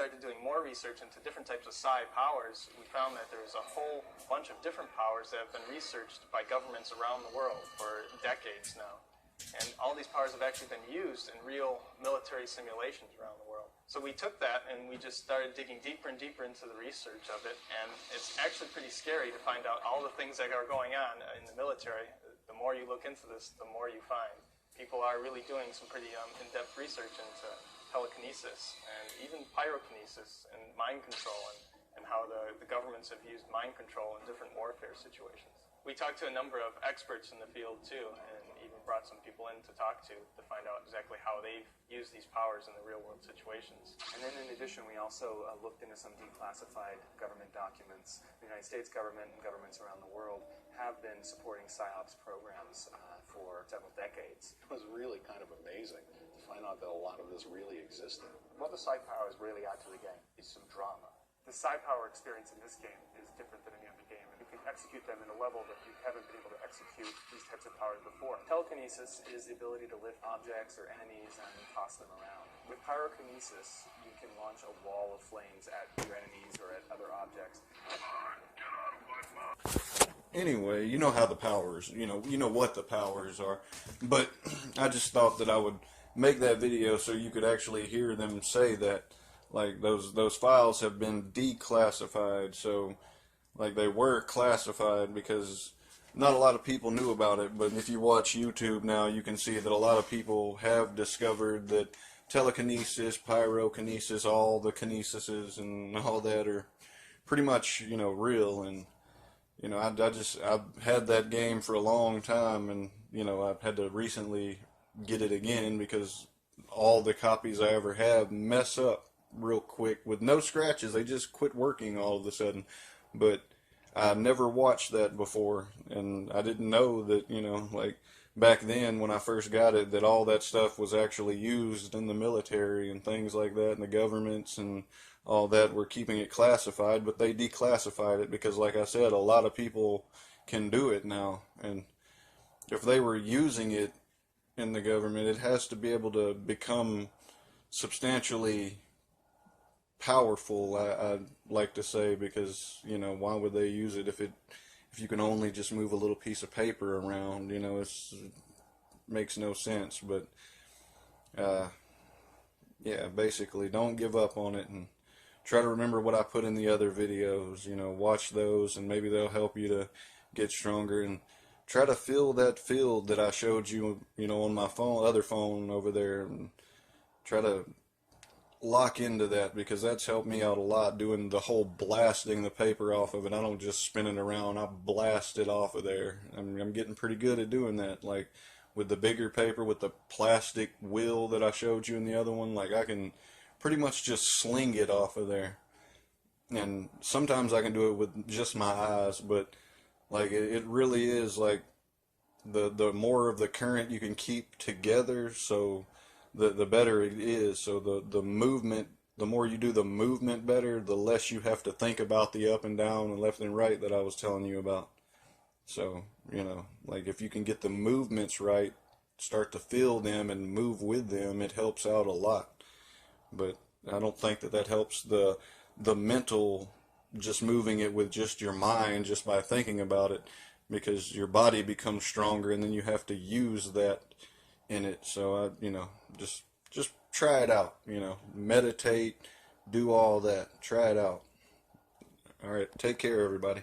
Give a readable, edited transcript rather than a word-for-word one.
started doing more research into different types of psi powers, we found that there's a whole bunch of different powers that have been researched by governments around the world for decades now. And all these powers have actually been used in real military simulations around the world. So we took that and we just started digging deeper and deeper into the research of it, and it's actually pretty scary to find out all the things that are going on in the military. The more you look into this, the more you find. People are really doing some pretty in-depth research into telekinesis and even pyrokinesis and mind control, and how the governments have used mind control in different warfare situations. We talked to a number of experts in the field too, and even brought some people in to talk to find out exactly how they've used these powers in the real world situations. And then in addition, we also looked into some declassified government documents. The United States government and governments around the world have been supporting PSYOPs programs for several decades. It was really kind of amazing to find out that a lot of this really existed. What the psi powers really add to the game is some drama. The psi power experience in this game is different than any other game, and you can execute them in a level that you haven't been able to execute these types of powers before. Telekinesis is the ability to lift objects or enemies and toss them around. With pyrokinesis, you can launch a wall of flames at your enemies or at other objects. Anyway, you know how the powers, you know what the powers are, but I just thought that I would make that video so you could actually hear them say that, like, those files have been declassified. So, like, they were classified because not a lot of people knew about it, but if you watch YouTube now, you can see that a lot of people have discovered that telekinesis, pyrokinesis, all the kinesises and all that are pretty much, real. And I've had that game for a long time, and I've had to recently get it again because all the copies I ever have mess up real quick with no scratches. They just quit working all of a sudden. But I never watched that before, and I didn't know that, like back then when I first got it, that all that stuff was actually used in the military and things like that, and the governments and all that were keeping it classified, but they declassified it because, like I said, a lot of people can do it now, and if they were using it in the government, it has to be able to become substantially powerful, I'd like to say, because why would they use it if you can only just move a little piece of paper around? It makes no sense. But yeah, basically, don't give up on it, and try to remember what I put in the other videos. Watch those, and maybe they'll help you to get stronger, and try to fill that field that I showed you, on my other phone over there, and try to lock into that, because that's helped me out a lot, doing the whole blasting the paper off of it. I don't just spin it around, I blast it off of there. I'm getting pretty good at doing that. Like with the bigger paper, with the plastic wheel that I showed you in the other one, like I can pretty much just sling it off of there. And sometimes I can do it with just my eyes, but like it really is like the more of the current you can keep together, so the better it is. So the movement, the more you do the movement better, the less you have to think about the up and down and left and right that I was telling you about. So, like if you can get the movements right, start to feel them and move with them, it helps out a lot. But I don't think that helps the mental, just moving it with just your mind, just by thinking about it, because your body becomes stronger and then you have to use that in it. So just try it out, meditate, do all that, try it out. All right, take care everybody.